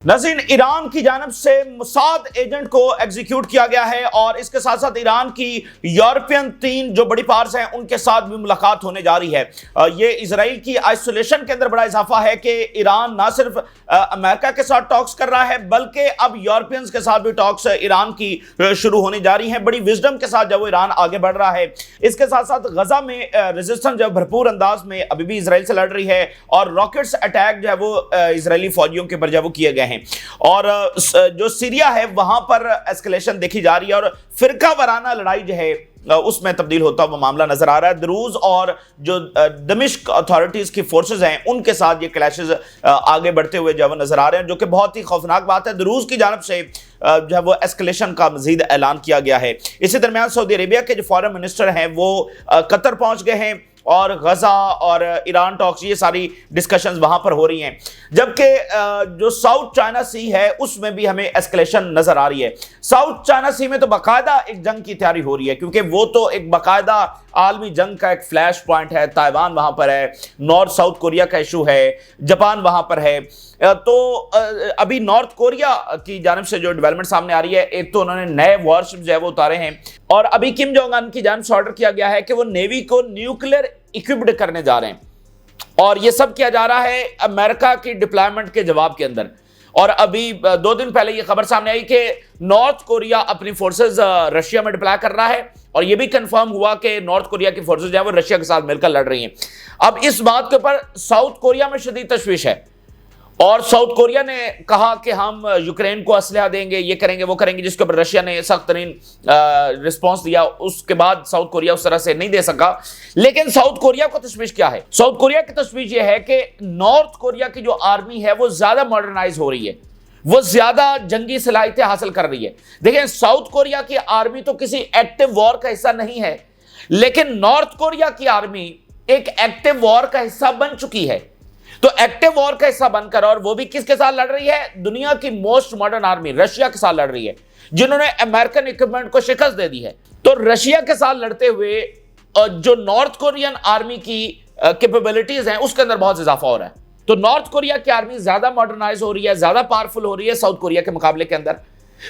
नाज़रीन, ईरान की जानब से मुसाद एजेंट को एग्जीक्यूट किया गया है और इसके साथ साथ ईरान की यूरोपियन 3 जो बड़ी पावर्स हैं उनके साथ भी मुलाकात होने जा रही है। ये इजराइल की आइसोलेशन के अंदर बड़ा इजाफा है कि ईरान ना सिर्फ अमेरिका के साथ टॉक्स कर रहा है बल्कि अब यूरोपियंस के साथ भी टॉक्स ईरान की शुरू होने जा रही हैं। बड़ी विजडम के साथ जब वो ईरान आगे बढ़ रहा है। इसके साथ साथ गजा में रेजिस्टेंस जब भरपूर अंदाज में अभी भी इसराइल से लड़ रही है और रॉकेट्स अटैक जो है वो इसराइली फौजियों के ऊपर जब वो किए गए हैं और जो सीरिया है वहां पर एस्केलेशन देखी जा रही है और फिरका वाराना लड़ाई जो है उसमें तब्दील होता हुआ मामला नजर आ रहा है। दरूज और जो दमिश्क अथॉरिटीज की फोर्सेस हैं उनके साथ ये क्लैशेस आगे बढ़ते हुए जो नजर आ रहे हैं, जो कि बहुत ही खौफनाक बात है। दरूज की जानब से जो है वो एस्केलेशन का मजीद ऐलान किया गया है। इसी दरमियान सऊदी अरेबिया के जो फॉरेन मिनिस्टर हैं वो कतर पहुंच गए हैं और गजा और ईरान टॉक्स ये सारी डिस्कशंस वहां पर हो रही हैं। जबकि जो साउथ चाइना सी है उसमें भी हमें एस्केलेशन नजर आ रही है। साउथ चाइना सी में तो बाकायदा एक जंग की तैयारी हो रही है क्योंकि वो तो एक बाकायदा आलमी जंग का एक फ्लैश पॉइंट है। ताइवान वहां पर है, नॉर्थ साउथ कोरिया का इशू है, जापान वहां पर है। तो अभी नॉर्थ कोरिया की जानिब से जो डेवलपमेंट सामने आ रही है, एक तो उन्होंने नए वॉरशिप जो है वो उतारे हैं और अभी किम जोंग उन की जानिब से ऑर्डर किया गया है कि वो नेवी को न्यूक्लियर इक्विप्ड करने जा रहे हैं और ये सब किया जा रहा है अमेरिका की डिप्लॉयमेंट के जवाब के अंदर। और अभी 2 दिन पहले ये खबर सामने आई कि नॉर्थ कोरिया अपनी फोर्सेस रशिया में डिप्लॉय कर रहा है और ये भी कंफर्म हुआ कि नॉर्थ कोरिया की फोर्सेस जो है वो रशिया के साथ मिलकर लड़ रही हैं। अब इस बात के ऊपर साउथ कोरिया में शदीद तशवीश है और साउथ कोरिया ने कहा कि हम यूक्रेन को असलहा देंगे, ये करेंगे वो करेंगे, जिसके ऊपर रशिया ने सख्त तरीन रिस्पॉन्स दिया। उसके बाद साउथ कोरिया उस तरह से नहीं दे सका। लेकिन साउथ कोरिया को तशवीश क्या है? साउथ कोरिया की तशवीश ये है कि नॉर्थ कोरिया की जो आर्मी है वो ज्यादा मॉडर्नाइज हो रही है, वो ज्यादा जंगी सलाहियतें हासिल कर रही है। देखिए, साउथ कोरिया की आर्मी तो किसी एक्टिव वॉर का हिस्सा नहीं है, लेकिन नॉर्थ कोरिया की आर्मी एक एक्टिव वॉर का हिस्सा बन चुकी है। तो एक्टिव वॉर का हिस्सा बनकर, और वो भी किसके साथ लड़ रही है? दुनिया की मोस्ट मॉडर्न आर्मी रशिया के साथ लड़ रही है, जिन्होंने अमेरिकन इक्विपमेंट को शिकस्त दे दी है। तो रशिया के साथ लड़ते हुए जो नॉर्थ कोरियन आर्मी की कैपेबिलिटीज हैं उसके अंदर बहुत इजाफा हो रहा है। तो नॉर्थ कोरिया की आर्मी ज्यादा मॉडर्नाइज हो रही है, ज्यादा पावरफुल हो रही है साउथ कोरिया के मुकाबले के अंदर।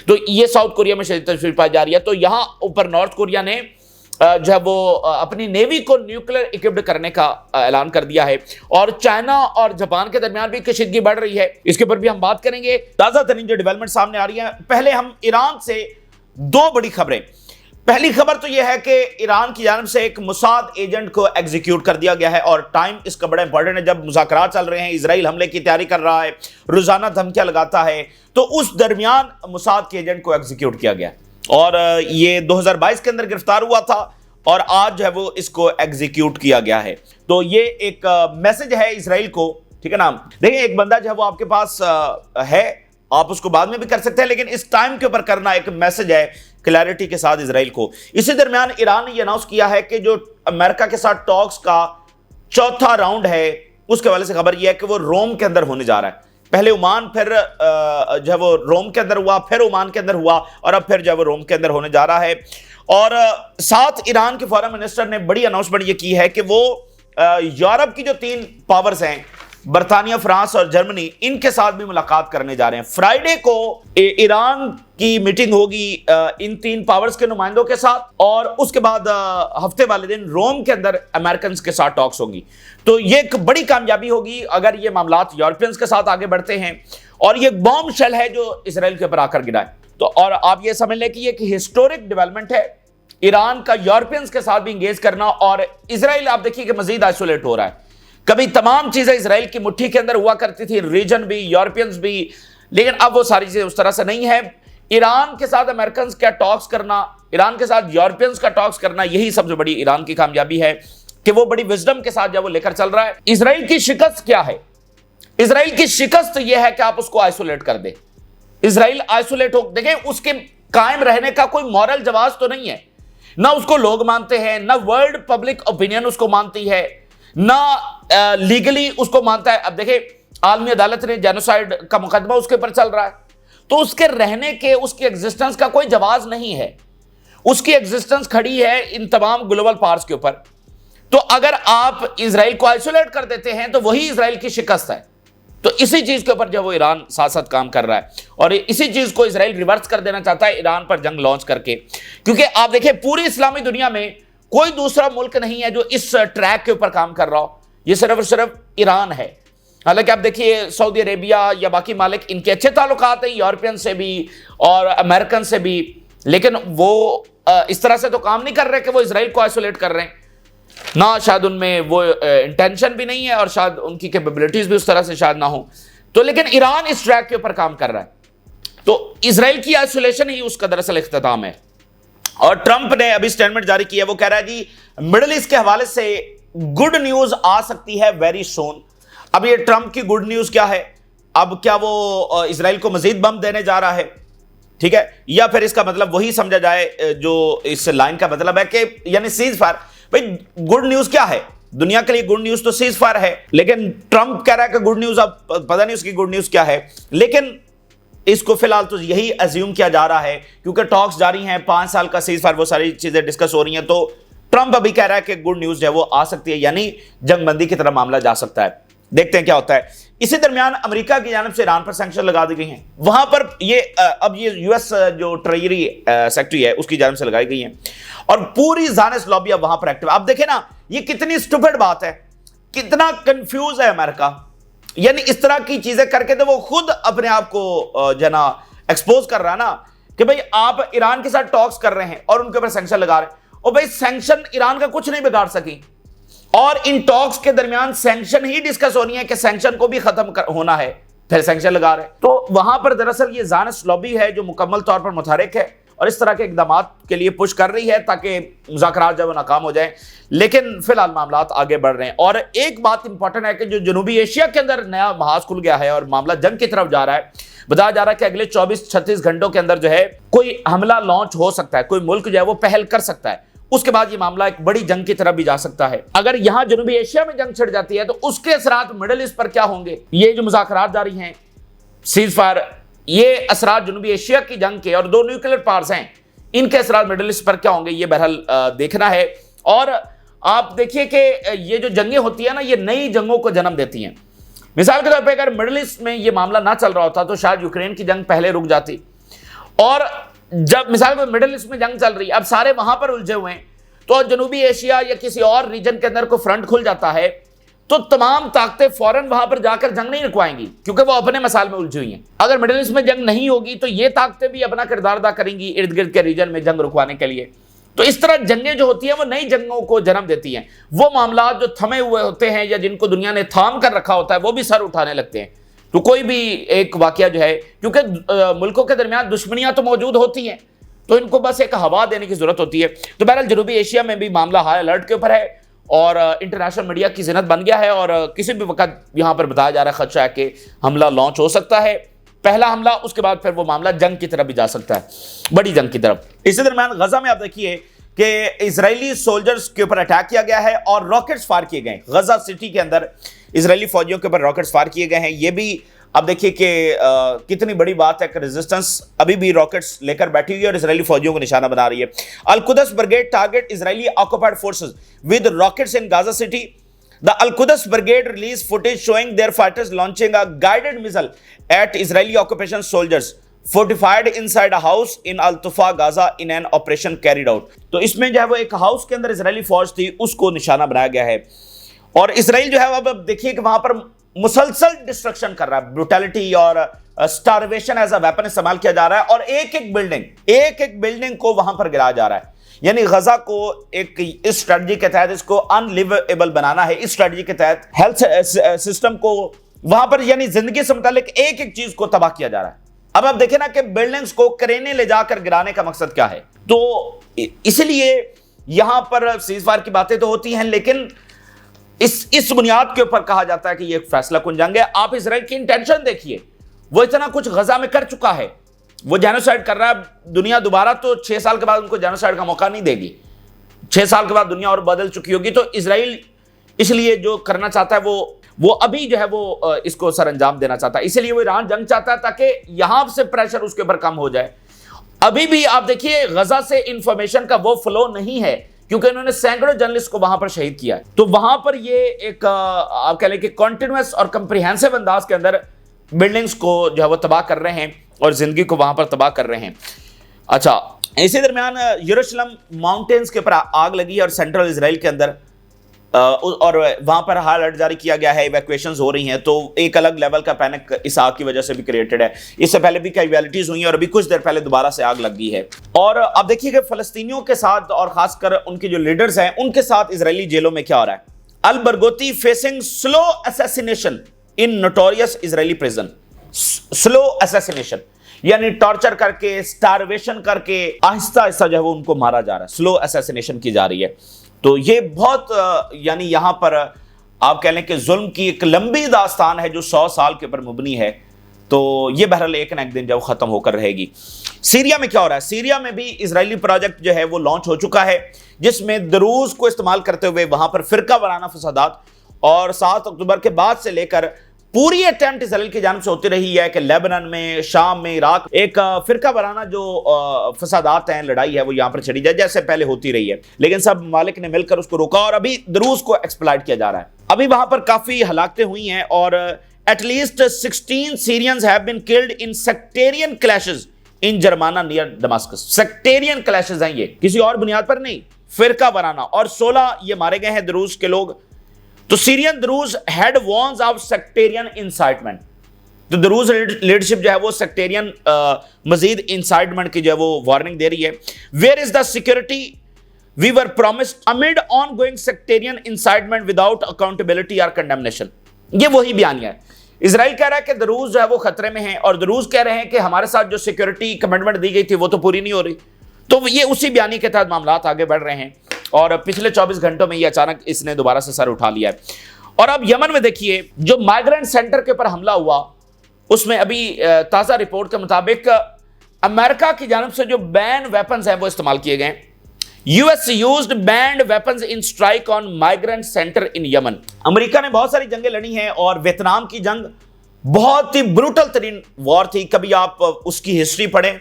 तो ये साउथ कोरिया में शदीद तशवीश पाई जा रही है। तो यहां ऊपर नॉर्थ कोरिया ने जो है वो अपनी नेवी को न्यूक्लियर इक्विप्ड करने का ऐलान कर दिया है और चाइना और जापान के दरमियान भी कशीदगी बढ़ रही है। इसके ऊपर भी हम बात करेंगे। ताजा तरीन जो डेवलपमेंट सामने आ रही है, पहले हम ईरान से 2 बड़ी खबरें। पहली खबर तो यह है कि ईरान की जानब से एक मुसाद एजेंट को एग्जीक्यूट कर दिया गया है और टाइम इसका बड़ा इंपॉर्टेंट है। जब मुज़ाकरात चल रहे हैं, इजराइल हमले की तैयारी कर रहा है, रोजाना धमकियां लगाता है, तो उस दरमियान मुसाद के एजेंट को एग्जीक्यूट किया गया और ये 2022 के अंदर गिरफ्तार हुआ था और आज जो है वो इसको एग्जीक्यूट किया गया है। तो ये एक मैसेज है इजराइल को, ठीक है ना। देखिए, एक बंदा जो है वो आपके पास है, आप उसको बाद में भी कर सकते हैं, लेकिन इस टाइम के ऊपर करना एक मैसेज है क्लैरिटी के साथ इजराइल को। इसी दरमियान ईरान ने यह अनाउंस किया है कि जो अमेरिका के साथ टॉक्स का 4था राउंड है उसके हवाले से खबर यह है कि वो रोम के अंदर होने जा रहा है। पहले ओमान, फिर जो है वो रोम के अंदर हुआ, फिर ओमान के अंदर हुआ और अब फिर जो है वो रोम के अंदर होने जा रहा है। और साथ ईरान के फॉरेन मिनिस्टर ने बड़ी अनाउंसमेंट ये की है कि वो यूरोप की जो 3 पावर्स हैं, बर्तानिया, फ्रांस और जर्मनी, इनके साथ भी मुलाकात करने जा रहे हैं। फ्राइडे को ईरान की मीटिंग होगी इन 3 पावर्स के नुमाइंदों के साथ और उसके बाद हफ्ते वाले दिन रोम के अंदर अमेरिकन के साथ टॉक्स होंगी। तो ये एक बड़ी कामयाबी होगी अगर ये मामलात यूरोपियंस के साथ आगे बढ़ते हैं और ये बॉम्ब शेल है जो इसराइल के ऊपर आकर गिरा है। तो और आप ये समझ लें कि ये हिस्टोरिक डेवलपमेंट है ईरान का यूरोपियंस के साथ भी इंगेज करना। और इसराइल आप देखिए कि मजीद आइसोलेट हो रहा है। कभी तमाम चीजें इसराइल की मुट्ठी के अंदर हुआ करती थी, रीजन भी, यूरोपियंस भी, लेकिन अब वो सारी चीजें उस तरह से नहीं है। ईरान के साथ अमेरिकन का टॉक्स करना, ईरान के साथ यूरोपियंस का टॉक्स करना, यही सबसे बड़ी ईरान की कामयाबी है कि वो बड़ी विजडम के साथ जब वो लेकर चल रहा है। इसराइल की शिकस्त क्या है? इसराइल की शिकस्त यह है कि आप उसको आइसोलेट कर दे। इसराइल आइसोलेट हो, देखें, उसके कायम रहने का कोई मॉरल जवाब तो नहीं है। ना उसको लोग मानते हैं, ना वर्ल्ड पब्लिक ओपिनियन उसको मानती है, ना लीगली उसको मानता है। अब देखें, आलमी अदालत ने जेनोसाइड का मुकदमा उसके ऊपर चल रहा है, तो उसके रहने के, उसकी एग्जिस्टेंस का कोई जवाब नहीं है। उसकी एग्जिस्टेंस खड़ी है इन तमाम ग्लोबल पावर्स के ऊपर। तो अगर आप इसराइल को आइसोलेट कर देते हैं तो वही इसराइल की शिकस्त है। तो इसी चीज के ऊपर जो वो ईरान साथ साथ काम कर रहा है और इसी चीज को इजराइल रिवर्स कर देना चाहता है ईरान पर जंग लॉन्च करके। क्योंकि आप देखिए पूरी इस्लामी दुनिया में कोई दूसरा मुल्क नहीं है जो इस ट्रैक के ऊपर काम कर रहा हो, ये सिर्फ और सिर्फ ईरान है। हालांकि आप देखिए सऊदी अरेबिया या बाकी मालिक, इनके अच्छे ताल्लुकात हैं यूरोपियन से भी और अमेरिकन से भी, लेकिन वो इस तरह से तो काम नहीं कर रहे कि वो इजराइल को आइसोलेट कर रहे हैं ना, शायद उनमें वो इंटेंशन भी नहीं है और शायद उनकी कैपेबिलिटीज भी उस तरह से शायद ना हो। तो लेकिन ईरान इस ट्रैक के ऊपर काम कर रहा है, तो इजराइल की आइसोलेशन ही उसका दरअसल इख्तिताम है। और ट्रंप ने अभी स्टेटमेंट जारी किया, वो कह रहा है जी मिडिल ईस्ट के हवाले से गुड न्यूज आ सकती है वेरी सून। अब ये ट्रंप की गुड न्यूज क्या है? अब क्या वो इजराइल को मजीद बम देने जा रहा है, ठीक है, या फिर इसका मतलब वही समझा जाए जो इस लाइन का मतलब है कि यानी सीज फायर। भाई गुड न्यूज क्या है? दुनिया के लिए गुड न्यूज तो सीज फायर है, लेकिन ट्रंप कह रहा है कि गुड न्यूज, अब पता नहीं उसकी गुड न्यूज क्या है, लेकिन इसको फिलहाल तो यही अज्यूम किया जा रहा है क्योंकि टॉक्स जारी हैं, 5 साल का सीज फायर, वो सारी चीजें डिस्कस हो रही हैं। तो ट्रंप अभी कह रहा है कि गुड न्यूज है वो आ सकती है, यानी जंगबंदी की तरफ मामला जा सकता है। देखते हैं क्या होता है। इसी दरमियान अमेरिका की जानिब से ईरान पर सैंक्शन लगा दी गई हैं। वहां पर ये अब ये यूएस जो ट्रेजरी सेक्रेटरी है उसकी जानिब से लगाई गई हैं और पूरी ज़ायनिस्ट लॉबी अब वहां पर एक्टिव। आप देखें ना, ये कितनी स्टूपिड बात है, कितना कंफ्यूज है अमेरिका, यानी इस तरह की चीजें करके तो वो खुद अपने आप को जना एक्सपोज कर रहा है ना कि भाई आप ईरान के साथ टॉक्स कर रहे हैं और उनके ऊपर सैंक्शन लगा रहे हैं, और भाई सैंक्शन ईरान का कुछ नहीं बिगाड़ सकी, और इन टॉक्स के दरमियान सैंक्शन ही डिस्कस होनी है कि सैंक्शन को भी खत्म होना है, फिर सैंक्शन लगा रहे हैं। तो वहां पर दरअसल ये ज़ायनिस्ट लॉबी है जो मुकम्मल तौर पर मुतहरिक है और इस तरह के इकदाम के लिए पुश कर रही है ताकि मुज़ाकरात जब नाकाम हो जाए, लेकिन फिलहाल मामला आगे बढ़ रहे हैं। और एक बात इंपॉर्टेंट है कि जो जनूबी एशिया के अंदर नया महाज खुल गया है और मामला जंग की तरफ जा रहा है, बताया जा रहा है कि अगले 24-36 घंटों के अंदर जो है कोई हमला लॉन्च हो सकता है, कोई मुल्क जो है वो पहल कर सकता है, उसके बाद ये मामला एक बड़ी जंग की तरफ भी जा सकता है। अगर यहां जनूबी एशिया में जंग छिड़ जाती है तो उसके असरात मिडिल ईस्ट पर क्या होंगे? ये जो मुज़ाकरात जारी हैं सीज फायर, ये असरात जनूबी एशिया की जंग के और 2 न्यूक्लियर पावर्स हैं, इनके असरात मिडिल ईस्ट पर क्या होंगे, ये बहरहाल देखना है। और आप देखिए कि ये जो जंगें होती है ना, ये नई जंगों को जन्म देती हैं। मिसाल के तौर पर अगर मिडिल ईस्ट में ये मामला ना चल रहा होता तो शायद यूक्रेन की जंग पहले रुक जाती, और जब मिसाल को मिडिल ईस्ट में जंग चल रही है, अब सारे वहां पर उलझे हुए हैं, तो जनूबी एशिया या किसी और रीजन के अंदर को फ्रंट खुल जाता है तो तमाम ताकतें फौरन वहां पर जाकर जंग नहीं रुकवाएंगी क्योंकि वो अपने मसाल में उलझी हुई हैं। अगर मिडिल ईस्ट में जंग नहीं होगी तो ये ताकतें भी अपना किरदार अदा करेंगी इर्द गिर्द के रीजन में जंग रुकवाने के लिए। तो इस तरह जंगें जो होती हैं वो नई जंगों को जन्म देती हैं। वो मामला जो थमे हुए होते हैं या जिनको दुनिया ने थाम कर रखा होता है वो भी सर उठाने लगते हैं। तो कोई भी एक वाकया जो है, क्योंकि मुल्कों के दरमियान दुश्मनियां तो मौजूद होती हैं, तो इनको बस एक हवा देने की जरूरत होती है। तो बहरहाल जनूबी एशिया में भी मामला हाई अलर्ट के ऊपर है और इंटरनेशनल मीडिया की जिन्नत बन गया है और किसी भी वक्त यहाँ पर बताया जा रहा है खदशा है कि हमला लॉन्च हो सकता है, पहला हमला, उसके बाद फिर वो मामला जंग की तरफ भी जा सकता है, बड़ी जंग की तरफ। इसी दरमियान गजा में आप देखिए कि इजरायली सोल्जर्स के ऊपर अटैक किया गया है और रॉकेट्स फायर किए गए। गजा सिटी के अंदर इजरायली फौजियों के ऊपर रॉकेट्स फायर किए गए हैं। ये भी अब देखिए कि कितनी बड़ी बात है कि रेजिस्टेंस अभी भी रॉकेट्स लेकर बैठी हुई है और इजरायली फौजियों को निशाना बना रही है। Al-Quds brigade target Israeli occupied forces with rockets in Gaza city. The Al-Quds brigade release footage showing their fighters launching a guided missile at Israeli occupation soldiers fortified inside a house in Al-Tuffah Gaza in an operation carried out. तो इसमें जो है वो एक house के अंदर Israeli फौज थी, उसको निशाना बनाया गया है और इसराइल जो है अब देखिए कि वहां पर मुसलसल डिस्ट्रक्शन कर रहा है, ब्रूटैलिटी और स्टारवेशन एज अ वेपन इस्तेमाल किया जा रहा है और एक एक बिल्डिंग को वहां पर गिराया जा रहा है। यानी गजा को एक इस स्ट्रेटजी के तहत इसको अनलिवेबल बनाना है। इस स्ट्रेटजी के तहत हेल्थ सिस्टम को वहां पर यानी जिंदगी से मुतालिक एक एक चीज को तबाह किया जा रहा है। अब आप देखें ना कि बिल्डिंग्स को क्रेने ले जाकर गिराने का मकसद क्या है। तो इसलिए यहां पर सीजफायर की बातें तो होती हैं, लेकिन इस बुनियाद के ऊपर कहा जाता है कि ये एक फैसला कुन जंग है। आप इजराइल की इंटेंशन देखिए, वो इतना कुछ गजा में कर चुका है, वो जेनोसाइड कर रहा है। दुनिया दोबारा तो 6 साल के बाद उनको जेनोसाइड का मौका नहीं देगी। 6 साल के बाद दुनिया और बदल चुकी होगी। तो इजराइल इसलिए जो करना चाहता है वो अभी जो है वो इसको सर अंजाम देना चाहता है। इसलिए वो ईरान जंग चाहता है ताकि यहां से प्रेशर उसके ऊपर कम हो जाए। अभी भी आप देखिए गजा से इंफॉर्मेशन का वो फ्लो नहीं है क्योंकि इन्होंने सैकड़ों जर्नलिस्ट को वहां पर शहीद किया है। तो वहां पर ये एक आप कह लें कि कॉन्टिन्यूअस और कंप्रिहेंसिव अंदाज के अंदर बिल्डिंग्स को जो है वो तबाह कर रहे हैं और जिंदगी को वहां पर तबाह कर रहे हैं। अच्छा, इसी दरमियान यरूशलेम माउंटेन्स के ऊपर आग लगी है और सेंट्रल इजराइल के अंदर और वहां पर हाई अलर्ट जारी किया गया है, इवैक्यूएशंस हो रही हैं। तो एक अलग लेवल का पैनिक इस आग की वजह से भी क्रिएटेड है। इससे पहले भी कैजुअलिटीज हुई हैं और अभी कुछ देर पहले दोबारा से आग लग गई है। और अब देखिए कि फलस्तीनियों के साथ और खासकर उनके जो लीडर्स हैं उनके साथ इजरायली जेलों में क्या हो रहा है। Al Barghouti facing slow assassination in notorious Israeli prison. Slow assassination यानी टॉर्चर करके, स्टारवेशन करके आहिस्ता आहिस्ता जो है वो उनको मारा जा रहा है, स्लो असैसिनेशन की जा रही है। तो ये बहुत यानी यहां पर आप कह लें कि जुल्म की एक लंबी दास्तान है जो 100 साल के ऊपर मुबनी है। तो ये बहरहाल एक ना एक दिन जब खत्म होकर रहेगी। सीरिया में क्या हो रहा है? सीरिया में भी इजरायली प्रोजेक्ट जो है वो लॉन्च हो चुका है, जिसमें दरूज को इस्तेमाल करते हुए वहां पर फिरका वाराना फसादात और 7 अक्टूबर के बाद से लेकर पूरी अटेम्प्ट इजराइल की जानिब से होती रही है कि लेबनान में, शाम में, इराक एक फिरका वाराना जो फसादात हैं, लड़ाई है, वो यहां पर छड़ी जाए जैसे पहले होती रही है। लेकिन सब ममालिक ने मिलकर उसको रोका और अभी दरूज को एक्सप्लॉइट किया जा रहा है। अभी वहां पर काफी हलाकतें हुई हैं और at least 16 Syrians have been killed in sectarian clashes in Jaramana near Damascus. Sectarian clashes हैं ये, किसी और बुनियाद पर नहीं, फिरका वाराना। और 16 ये मारे गए हैं दरूज के लोग। तो Syrian Druze head warns of sectarian incitement. तो दरूज लीडरशिप जो है वो सेक्टेरियन मजीद इंसाइटमेंट की जो है वो वार्निंग दे रही है। Where is the security we were promised amid ongoing sectarian incitement without accountability और कंडेमनेशन। ये वही बयानिया है। इजराइल कह रहा है कि दरूज जो है वो खतरे में है और दरूज कह रहे हैं कि हमारे साथ जो सिक्योरिटी कमिटमेंट दी गई थी वो तो पूरी नहीं हो रही। तो ये उसी बयानी के तहत मामला आगे बढ़ रहे हैं और पिछले 24 घंटों में ये अचानक इसने दोबारा से सर उठा लिया है। और अब यमन में देखिए जो माइग्रेंट सेंटर के ऊपर हमला हुआ, उसमें अभी ताजा रिपोर्ट के मुताबिक अमेरिका की जानिब से जो बैन वेपन्स हैं वो इस्तेमाल किए गए। US used band weapons in strike on migrant centre in Yemen. America ने बहुत सारी जंगें लड़ी हैं और वियतनाम की जंग बहुत ही ब्रूटल तरीन वॉर थी। कभी आप उसकी हिस्ट्री पढ़ें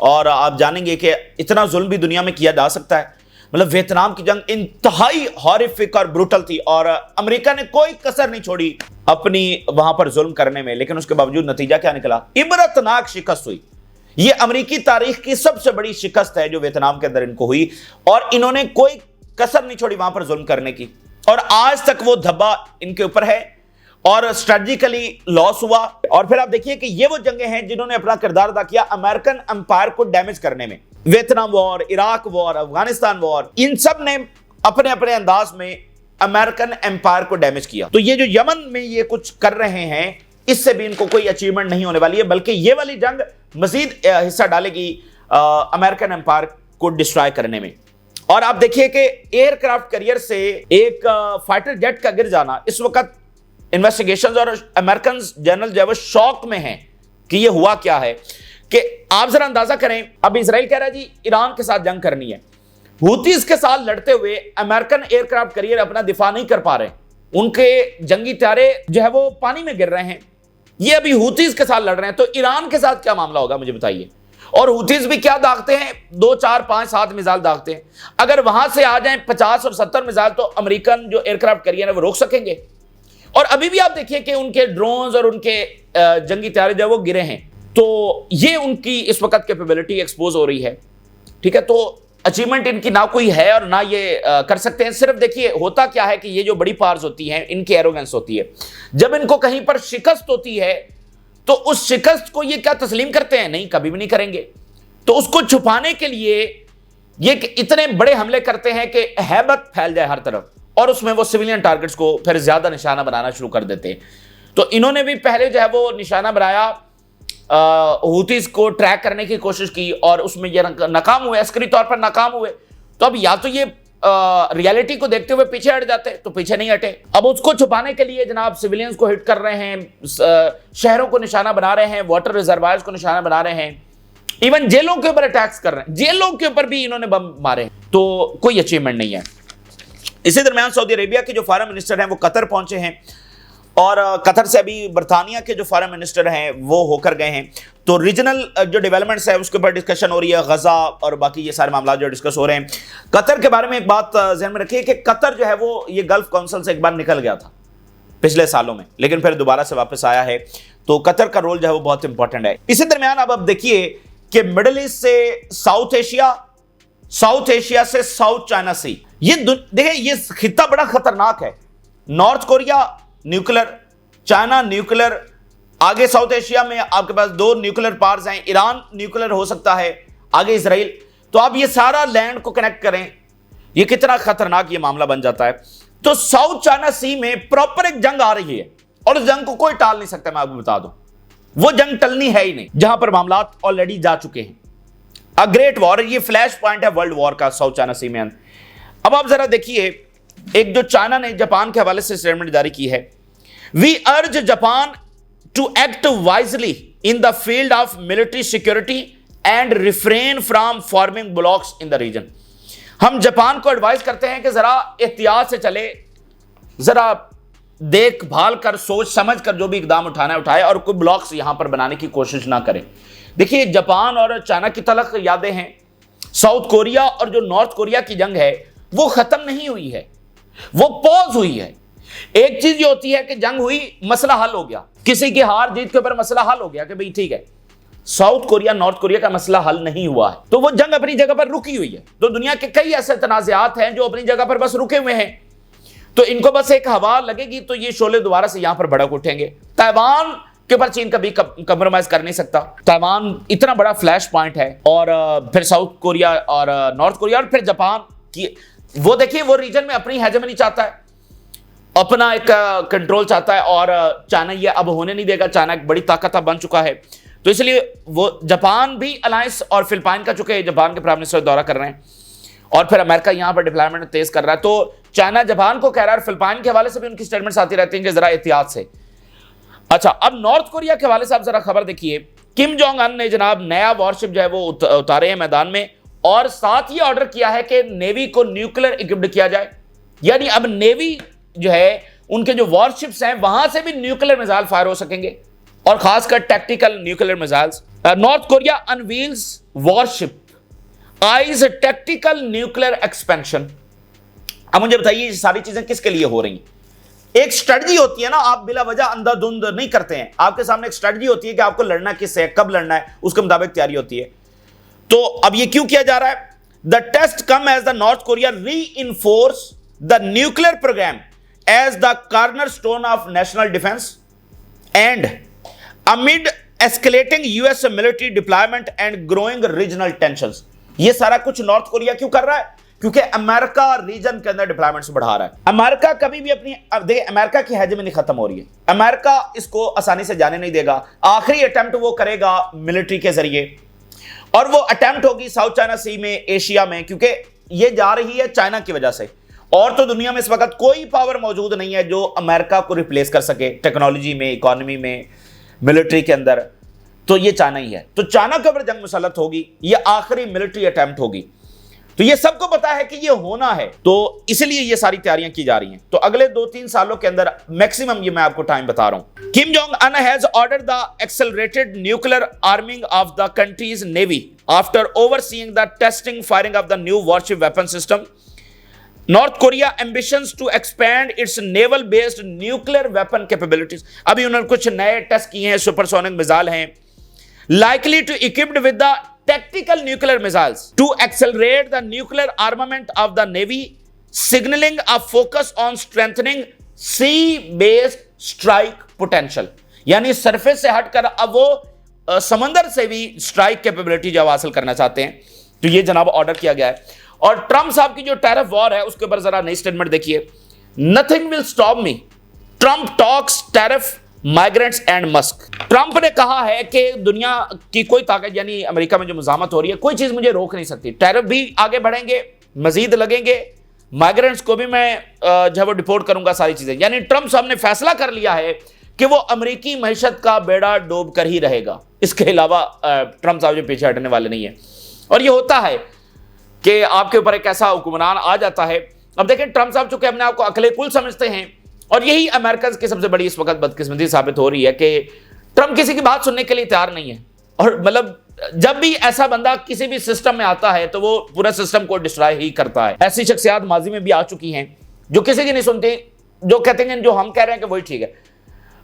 और आप जानेंगे कि इतना जुल्म भी दुनिया में किया जा सकता है। मतलब वियतनाम की जंग इंतहाई हॉरिफिक और ब्रूटल थी और अमेरिका ने कोई कसर नहीं छोड़ी अपनी वहां पर जुल्म करने में। लेकिन उसके बावजूद नतीजा क्या निकला? इबरतनाक शिकस्त हुई। ये अमेरिकी तारीख की सबसे बड़ी शिकस्त है जो वियतनाम के अंदर इनको हुई और इन्होंने कोई कसर नहीं छोड़ी वहां पर जुल्म करने की। और आज तक वो धब्बा इनके ऊपर है और स्ट्रेटेजिकली लॉस हुआ। और फिर आप देखिए कि ये वो जंगें हैं जिन्होंने अपना किरदार अदा किया अमेरिकन एम्पायर को डैमेज करने में। Vietnam war, Iraq war, Afghanistan war, इन सब ने अपने अपने अंदाज में अमेरिकन एम्पायर को डैमेज किया। तो ये जो यमन में ये कुछ कर रहे हैं, इससे भी इनको कोई अचीवमेंट नहीं होने वाली है, बल्कि ये वाली जंग मजीद हिस्सा डालेगी अमेरिकन एम्पायर को डिस्ट्रॉय करने में। और आप देखिए कि एयरक्राफ्ट कैरियर से एक फाइटर जेट का गिर जाना, इस वक्त इन्वेस्टिगेशंस और अमेरिकन जर्नल जो है वो शॉक में हैं कि ये हुआ क्या है। कि आप जरा अंदाजा करें, अब इजराइल कह रहा है जी ईरान के साथ जंग करनी है। हुतीज के साथ लड़ते हुए अमेरिकन एयरक्राफ्ट कैरियर अपना दिफा नहीं कर पा रहे, उनके जंगी तारे जो है वो पानी में गिर रहे हैं। ये अभी हुतीज के साथ लड़ रहे हैं, तो ईरान के साथ क्या मामला होगा मुझे बताइए। और हुतीज भी क्या दागते हैं? 2, 4, 5, 7 मिसाइल दागते हैं। अगर वहां से आ जाएं 50 और 70 मिसाइल तो अमेरिकन जो एयरक्राफ्ट कैरियर है वो रोक सकेंगे। और अभी भी आप देखिए कि उनके ड्रोन्स और उनके जंगी तारे जो वो गिरे हैं। तो ये उनकी इस वक्त कैपेबिलिटी एक्सपोज हो रही है। ठीक है, तो अचीवमेंट इनकी ना कोई है और ना ये कर सकते हैं। सिर्फ देखिए होता क्या है कि ये जो बड़ी पावर्स होती हैं इनकी एरोगेंस होती है। जब इनको कहीं पर शिकस्त होती है तो उस शिकस्त को ये क्या तस्लीम करते हैं? नहीं, कभी भी नहीं करेंगे। तो उसको छुपाने के लिए ये इतने बड़े हमले करते हैं कि हैबत फैल जाए हर तरफ और उसमें वो सिविलियन टारगेट्स को फिर ज्यादा निशाना बनाना शुरू कर देते हैं। तो इन्होंने भी पहले जो है वो निशाना बनाया, हुतीज को ट्रैक करने की कोशिश की और उसमें ये नाकाम हुए, अस्करी तौर पर नाकाम हुए। तो अब या तो ये रियलिटी को देखते हुए पीछे हट जाते, तो पीछे नहीं हटे। अब उसको छुपाने के लिए जनाब सिविलियंस को हिट कर रहे हैं, शहरों को निशाना बना रहे हैं, वाटर रिजर्वायर्स को निशाना बना रहे हैं, इवन जेलों के ऊपर अटैक्स कर रहे हैं। जेलों के ऊपर भी इन्होंने बम मारे। तो कोई अचीवमेंट नहीं है। इसी दरमियान सऊदी अरेबिया के जो फॉरेन मिनिस्टर हैं वो कतर पहुंचे हैं और कतर से अभी बरतानिया के जो फॉरेन मिनिस्टर हैं वो होकर गए हैं। तो रीजनल जो डेवलपमेंट्स है उसके ऊपर डिस्कशन हो रही है, गजा और बाकी ये सारे मामला जो डिस्कस हो रहे हैं। कतर के बारे में एक बात ध्यान में रखिए कि कतर जो है वो ये गल्फ काउंसिल से एक बार निकल गया था पिछले सालों में, लेकिन फिर दोबारा से वापस आया है। तो कतर का रोल जो है वो बहुत इंपॉर्टेंट है। इसी दरमियान अब देखिए कि मिडिल ईस्ट से साउथ एशिया, साउथ एशिया से साउथ चाइना सी, ये देखिए ये खित्ता बड़ा खतरनाक है। North Korea nuclear, China nuclear, आगे साउथ एशिया में आपके पास 2 न्यूक्लियर पावर्स हैं, ईरान न्यूक्लियर हो सकता है, आगे इजराइल। तो आप ये सारा लैंड को कनेक्ट करें, ये कितना खतरनाक ये मामला बन जाता है। तो साउथ चाइना सी में प्रॉपर एक जंग आ रही है और उस जंग को कोई टाल नहीं सकता। मैं आपको बता दूं वो जंग टलनी है ही नहीं, जहां पर मामला ऑलरेडी जा चुके हैं। अ ग्रेट वॉर, ये फ्लैश पॉइंट है वर्ल्ड वॉर का साउथ चाइना सी में। अब आप जरा देखिए, एक जो चाइना ने जापान के हवाले से स्टेटमेंट जारी की है, we urge Japan to act wisely in the field of military security and refrain from forming blocs in the region. हम जापान को एडवाइस करते हैं कि जरा एहतियात से चले, जरा देखभाल कर, सोच समझ कर जो भी इकदाम उठाना है उठाए, और कोई ब्लॉक्स यहां पर बनाने की कोशिश ना करें। देखिए जापान और चाइना की तलख यादें हैं। साउथ कोरिया और जो नॉर्थ कोरिया की जंग है वो खत्म नहीं हुई है, वो पॉज हुई है। एक चीज ये होती है कि जंग हुई, मसला हल हो गया, किसी की हार जीत के ऊपर मसला हल हो गया कि भाई ठीक है। साउथ कोरिया नॉर्थ कोरिया का मसला हल नहीं हुआ है, तो वो जंग अपनी जगह पर रुकी हुई है। तो दुनिया के कई ऐसे तनाज़ात हैं जो अपनी जगह पर बस रुके हुए हैं। तो इनको बस एक हवा लगेगी तो ये शोले दोबारा से यहां पर भड़क उठेंगे। ताइवान के ऊपर चीन कभी कंप्रोमाइज कर नहीं सकता। ताइवान इतना बड़ा फ्लैश पॉइंट है, और फिर साउथ कोरिया और नॉर्थ कोरिया और फिर जापान की, वो देखिए वो रीजन में अपनी हेजेमनी चाहता है, अपना एक कंट्रोल चाहता है, और चाइना ये अब होने नहीं देगा। चाइना एक बड़ी ताकत अब बन चुका है, तो इसलिए वो जापान भी अलायंस और फिलिपाइन का, चुके जापान के प्राइम मिनिस्टर दौरा कर रहे हैं, और फिर अमेरिका यहां पर डिप्लॉयमेंट तेज कर रहा है। तो चाइना जापान को कह रहा है, फिलिपाइन के हवाले से भी उनकी स्टेटमेंट्स आती रहती हैं कि जरा एहतियात से। अच्छा, अब नॉर्थ कोरिया के हवाले से आप जरा खबर देखिए। किम जोंग अन ने जनाब नया वॉरशिप जो है वो उतारे हैं मैदान में, और साथ ही ऑर्डर किया है कि नेवी को न्यूक्लियर इक्विप्ड किया जाए। यानी अब नेवी जो है, उनके जो वॉरशिप्स हैं वहां से भी न्यूक्लियर मिसाइल फायर हो सकेंगे, और खासकर tactical nuclear missiles. North Korea unveils worship eyes tactical nuclear expansion. अब मुझे बताइए ये सारी चीजें किसके लिए हो रही? एक स्ट्रेटजी होती है ना, आप बिला वजह अंधाधुंध नहीं करते हैं। आपके सामने एक स्ट्रेटजी होती है कि आपको लड़ना किससे, कब लड़ना है, उसके मुताबिक तैयारी होती है। तो अब ये क्यों किया जा रहा है? The test come as the North Korea reinforce the nuclear program as the cornerstone of national defence and amid escalating US military deployment and growing regional tensions. ये सारा कुछ नॉर्थ कोरिया क्यों कर रहा है? क्योंकि अमेरिका रीजन के अंदर डिप्लॉयमेंट्स बढ़ा रहा है। अमेरिका कभी भी अपनी, अब देखिए अमेरिका की हेजेमनी खत्म हो रही है, अमेरिका इसको आसानी से जाने नहीं देगा। आखिरी अटेम्प्ट वो करेगा मिलिट्री के जरिए, और वो अटेम्प्ट होगी साउथ चाइना सी में, एशिया में, क्योंकि ये जा रही है चाइना की वजह से। और तो दुनिया में इस वक्त कोई पावर मौजूद नहीं है जो अमेरिका को रिप्लेस कर सके टेक्नोलॉजी में, इकोनॉमी में, मिलिट्री के अंदर। तो ये चाइना ही है। तो चाइना के ऊपर जंग मुसल्लत होगी, ये आखिरी मिलिट्री अटेम्प्ट होगी। तो ये सबको पता है कि ये होना है, तो इसलिए ये सारी तैयारियां की जा रही हैं। तो अगले 2-3 सालों के अंदर मैक्सिमम, ये मैं आपको टाइम बता रहा हूं। Kim Jong Un has ordered the accelerated nuclear arming of the country's navy after overseeing the testing firing of the new warship weapon system. North Korea ambitions to expand its naval based nuclear weapon capabilities. अभी उन्होंने कुछ नए test किए हैं, supersonic missile हैं, likely to equipped with the tactical nuclear missiles to accelerate the nuclear armament of the navy, signaling a focus on strengthening sea-based strike potential। यानी surface से हटकर अब वो समंदर से भी स्ट्राइक कैपेबिलिटी जो हासिल करना चाहते हैं। तो ये जनाब ऑर्डर किया गया है। और ट्रंप साहब की जो टैरिफ वॉर है उसके ऊपर जरा नई स्टेटमेंट देखिए। Nothing will stop me, Trump talks tariff migrants and Musk. Trump ने कहा है कि दुनिया की कोई ताकत, यानी अमेरिका में जो मुजामत हो रही है, कोई चीज मुझे रोक नहीं सकती। टैरिफ भी आगे बढ़ेंगे, मजीद लगेंगे, माइग्रेंट्स को भी मैं जो है वो डिपोर्ट करूंगा, सारी चीजें। यानी ट्रंप साहब ने फैसला कर लिया है कि वो अमेरिकी मईशत का बेड़ा डूब कर ही रहेगा। इसके अलावा ट्रंप साहब जो पीछे हटने वाले नहीं है। और ये होता है कि आपके ऊपर एक ऐसा हुक्मरान आ जाता है। अब देखें, ट्रंप साहब चूंकि अपने आप को अकले कुल समझते हैं, और यही अमेरिकन की सबसे बड़ी इस वक्त बदकिस्मती साबित हो रही है कि ट्रंप किसी की बात सुनने के लिए तैयार नहीं है। और मतलब जब भी ऐसा बंदा किसी भी सिस्टम में आता है तो वो पूरा सिस्टम को डिस्ट्रॉय ही करता है। ऐसी शख्सियात माजी में भी आ चुकी हैं जो किसी की नहीं सुनती, जो कहते हैं जो हम कह रहे हैं कि वही ठीक है।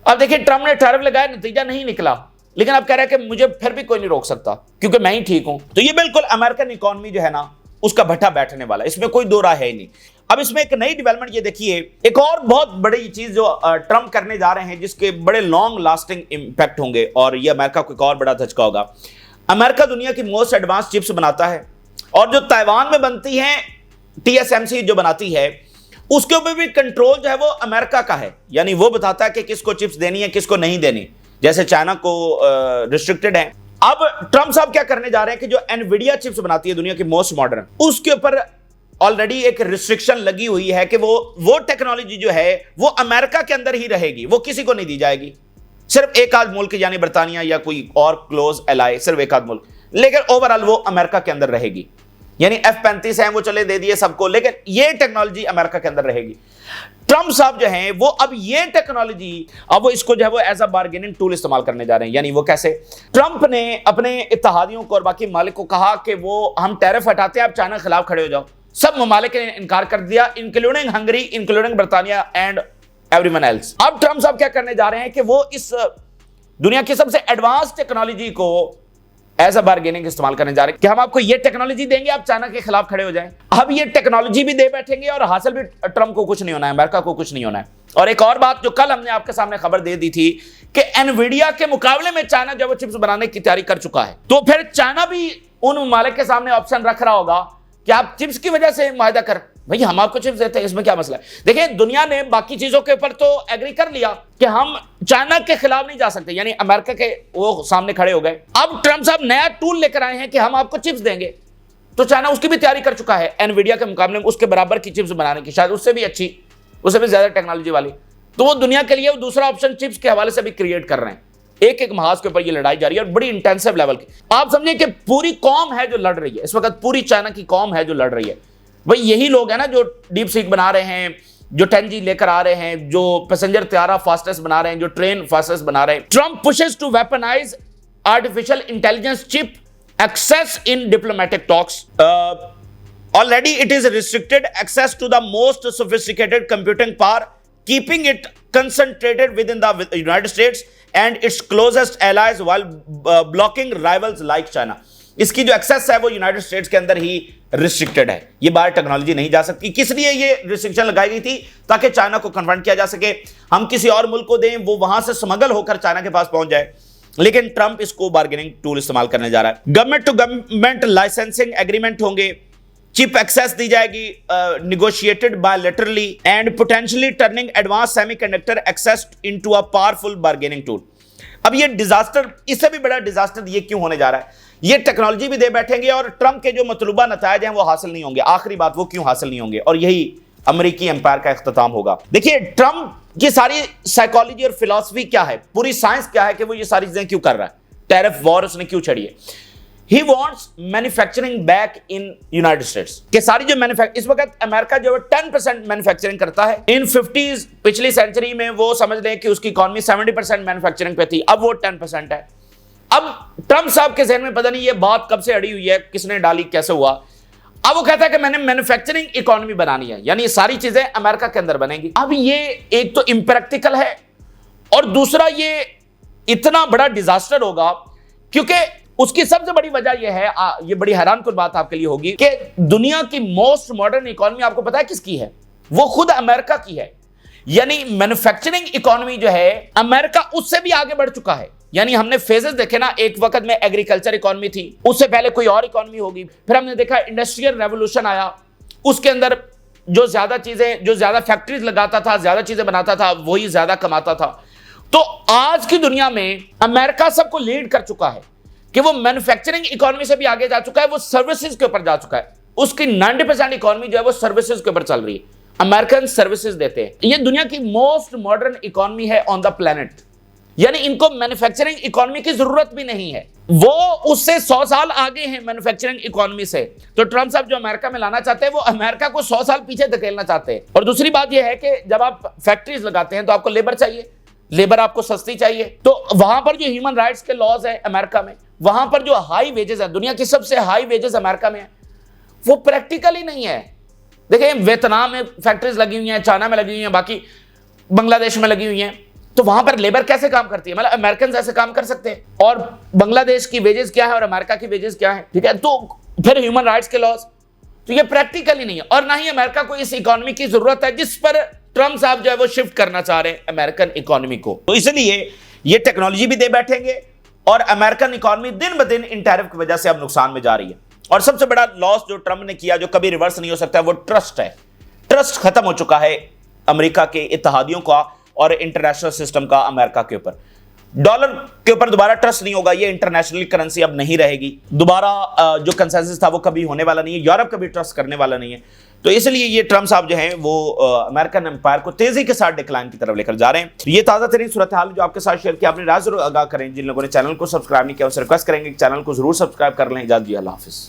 अब देखिए ट्रंप ने टैरिफ लगाया, नतीजा नहीं निकला, लेकिन अब कह रहा है कि मुझे फिर भी कोई नहीं रोक सकता क्योंकि मैं ही ठीक हूं। तो ये बिल्कुल अमेरिकन इकोनॉमी जो है ना उसका भट्टा बैठने वाला, इसमें कोई दो राय है ही नहीं। अब इसमें एक नई डेवलपमेंट ये देखिए, एक और बहुत बड़ी चीज जो ट्रंप करने जा रहे हैं जिसके बड़े लॉन्ग लास्टिंग इंपैक्ट होंगे और ये अमेरिका को एक और बड़ा धचका होगा। अमेरिका दुनिया की मोस्ट एडवांस चिप्स बनाता है और जो ताइवान में बनती हैं TSMC जो बनाती है उसके ऊपर भी कंट्रोल जो है वो अमेरिका का है, यानी वो बताता है कि किसको चिप्स देनी है किसको नहीं देनी, जैसे चाइना को रिस्ट्रिक्टेड है। अब ट्रंप साहब क्या करने जा रहे हैं कि जो एनवीडिया चिप्स बनाती है दुनिया की मोस्ट मॉडर्न, उसके ऊपर ऑलरेडी एक रिस्ट्रिक्शन लगी हुई है कि वो टेक्नोलॉजी जो है वो अमेरिका के अंदर ही रहेगी, वो किसी को नहीं दी जाएगी। सिर्फ एक आध मुल्क यानी बर्तानिया या कोई और क्लोज एलाई, सिर्फ एक आध मुल्क, लेकिन ओवरऑल वो अमेरिका के अंदर रहेगी। यानी F-35 है वो चले दे दिए सबको, लेकिन ये टेक्नोलॉजी अमेरिका के अंदर रहेगी। ट्रंप साहब जो हैं वो अब ये टेक्नोलॉजी अब वो इसको जो है वो एज अ बार्गेनिंग टूल इस्तेमाल करने जा रहे हैं। यानी वो कैसे, ट्रंप ने अपने इत्तेहादियों को और बाकी मालिक को कहा कि वो हम टैरिफ हटाते हैं, आप चाइना के खिलाफ खड़े हो जाओ। सब ममालिक ने इनकार कर दिया, इंक्लूडिंग हंगरी, इंक्लूडिंग बर्तानिया एंड एवरीवन एल्स। अब ट्रंप साहब क्या करने जा रहे हैं कि वो इस दुनिया की सबसे एडवांस टेक्नोलॉजी को एज अ बार्गेनिंग इस्तेमाल करने जा रहे हैं कि हम आपको ये टेक्नोलॉजी देंगे, आप चाइना के खिलाफ खड़े हो जाएं। अब ये टेक्नोलॉजी भी दे बैठेंगे और हासिल भी ट्रंप को कुछ नहीं होना है, अमेरिका को कुछ नहीं होना है। और एक और बात जो कल हमने आपके सामने खबर दे दी थी कि एनवीडिया के मुकाबले में चाइना जब वो चिप्स बनाने की तैयारी कर चुका है, तो फिर चाइना भी उन ममालिक के सामने ऑप्शन रख रहा होगा कि आप चिप्स की वजह से मुआहदा कर, भाई हम आपको चिप्स देते हैं, इसमें क्या मसला है। देखिए दुनिया ने बाकी चीजों के ऊपर तो एग्री कर लिया कि हम चाइना के खिलाफ नहीं जा सकते, यानी अमेरिका के वो सामने खड़े हो गए। अब ट्रंप साहब नया टूल लेकर आए हैं कि हम आपको चिप्स देंगे, तो चाइना उसकी भी तैयारी कर चुका है एनवीडिया के मुकाबले में उसके बराबर की चिप्स बनाने की, शायद उससे भी अच्छी, उससे भी ज्यादा टेक्नोलॉजी वाली। तो वो दुनिया के लिए वो दूसरा ऑप्शन चिप्स के हवाले से भी क्रिएट कर रहे हैं। एक एक महाज के ऊपर ये लड़ाई जारी है और बड़ी इंटेंसिव लेवल की। आप समझिए कि पूरी कौम है जो लड़ रही है इस वक्त, पूरी चाइना की कौम है जो लड़ रही है। भाई यही लोग हैं ना जो डीप सीक बना रहे हैं, जो 10G लेकर आ रहे हैं, जो पैसेंजर त्यारा फास्टेस्ट बना रहे हैं, जो ट्रेन फास्टेस्ट बना रहे हैं। Trump pushes to weaponise artificial intelligence chip access in diplomatic talks. Already it is restricted access to the most sophisticated computing power, keeping it concentrated within the United States and its closest allies while blocking rivals like China. इसकी जो access है वो United states के अंदर ही restricted है, ये बाहर technology नहीं जा सकती। किस लिए ये रिस्ट्रिक्शन लगाई गई थी? ताकि चाइना को कन्फ्रंट किया जा सके, हम किसी और मुल्क को दें वो वहां से स्मगल होकर चाइना के पास पहुंच जाए। लेकिन ट्रंप इसको बार्गेनिंग टूल इस्तेमाल करने जा रहा है। Government to government licensing agreement होंगे, चिप एक्सेस दी जाएगी negotiated bilaterally and potentially turning advance semiconductor access into a powerful bargaining tool. अब ये डिजास्टर, इससे भी बड़ा डिजास्टर ये क्यों होने जा रहा है? ये टेक्नोलॉजी भी दे बैठेंगे और ट्रंप के जो मतलूबा नतायज हैं वो हासिल नहीं होंगे। आखिरी बात, वो क्यों हासिल नहीं होंगे? और यही अमेरिकी एम्पायर का इख्तिताम होगा। देखिए ट्रंप की सारी साइकोलॉजी और फिलॉसफी क्या है, पूरी साइंस क्या है कि वो ये सारी चीजें क्यों कर रहा है, टैरिफ वॉर उसने क्यों छड़ी है। He wants manufacturing back in United States के सारी जो इस वक्त अमेरिका जो 10% मैन्युफैक्चरिंग करता है। इन 50s पिछली सेंचुरी में वो समझ लें कि उसकी इकॉनमी 70% मैन्युफैक्चरिंग पे थी, अब वो 10% है। अब ट्रंप साहब के जहन में पता नहीं ये बात कब से अड़ी हुई है, किसने डाली, कैसे हुआ। अब वो कहता है कि मैंने मैन्युफैक्चरिंग इकॉनमी बनानी है, यानी सारी चीजें अमेरिका के अंदर बनेंगी। अब ये एक तो इम्प्रैक्टिकल है और दूसरा ये इतना बड़ा डिजास्टर होगा क्योंकि उसकी सबसे बड़ी वजह यह है, ये बड़ी हैरानकुन बात आपके लिए होगी कि दुनिया की मोस्ट मॉडर्न इकोनॉमी आपको पता है किसकी है? वो खुद अमेरिका की है। यानी मैन्युफैक्चरिंग इकोनॉमी जो है अमेरिका उससे भी आगे बढ़ चुका है। यानी हमने फेजेस देखे ना, एक वक्त में एग्रीकल्चर इकोनॉमी थी, उससे पहले कोई और इकोनॉमी होगी, फिर हमने देखा इंडस्ट्रियल रेवोल्यूशन आया, उसके अंदर जो ज्यादा चीजें, जो ज्यादा फैक्ट्रीज लगाता था, ज्यादा चीजें बनाता था, वही ज्यादा कमाता था। तो आज की दुनिया में अमेरिका सबको लीड कर चुका है कि वो मैन्युफैक्चरिंग इकोनॉमी से भी आगे जा चुका है, वो सर्विसेज के ऊपर जा चुका है। उसकी 90% इकोनॉमी जो है वो सर्विसेज के ऊपर चल रही है। अमेरिकन सर्विसेज देते हैं। ये दुनिया की मोस्ट मॉडर्न इकोनॉमी है ऑन द प्लेनेट, यानी इनको मैन्युफैक्चरिंग इकोनॉमी की जरूरत भी नहीं है। वो उससे 100 साल आगे हैं मैन्युफैक्चरिंग इकोनॉमी से। तो ट्रम्प साहब जो अमेरिका में लाना चाहते हैं वो अमेरिका को 100 साल पीछे धकेलना चाहते हैं। और दूसरी बात यह है कि जब आप फैक्ट्रीज लगाते हैं तो आपको लेबर चाहिए, लेबर आपको सस्ती चाहिए। तो वहां पर जो ह्यूमन राइट्स के लॉज है अमेरिका में, वहां पर जो हाई वेजेस है, दुनिया की सबसे हाई वेजेस अमेरिका में है, वो प्रैक्टिकली नहीं है। देखिए वियतनाम में फैक्ट्रीज लगी हुई हैं, चाइना में लगी हुई हैं, बाकी बांग्लादेश में लगी हुई हैं, तो वहां पर लेबर कैसे काम करती है? मतलब अमेरिकन ऐसे काम कर सकते हैं? और बांग्लादेश की वेजेस क्या है और अमेरिका की वेजेस क्या है? ठीक है, तो फिर ह्यूमन राइट्स के लॉज, तो ये प्रैक्टिकली नहीं है। और ना ही अमेरिका को इस इकोनॉमी की जरूरत है जिस पर ट्रम्प साहब जो है वो शिफ्ट करना चाह रहे हैं अमेरिकन इकोनॉमी को। तो इसलिए ये टेक्नोलॉजी भी दे बैठेंगे और अमेरिकन इकोनॉमी दिन ब दिन इन टैरिफ की वजह से अब नुकसान में जा रही है। और सबसे बड़ा लॉस जो ट्रम्प ने किया, जो कभी रिवर्स नहीं हो सकता, वो ट्रस्ट है। ट्रस्ट खत्म हो चुका है अमेरिका के इत्तेहादियों का और इंटरनेशनल सिस्टम का अमेरिका के ऊपर। डॉलर के ऊपर दोबारा ट्रस्ट नहीं होगा, ये इंटरनेशनल करेंसी अब नहीं रहेगी। दोबारा जो कंसेंसस था वो कभी होने वाला नहीं है, यूरोप कभी ट्रस्ट करने वाला नहीं है। तो इसलिए ये ट्रम्प साहब जो हैं वो अमेरिकन एम्पायर को तेजी के साथ डिक्लाइन की तरफ लेकर जा रहे हैं। तो ये ताजा तरीन सूरत हाल जो आपके साथ शेयर किया, अपनी राय जरूर आगाह करें। जिन लोगों ने चैनल को सब्सक्राइब नहीं किया उनसे रिक्वेस्ट करेंगे कि चैनल को जरूर सब्सक्राइब कर लें। इजाजत, अल्लाह हाफिज।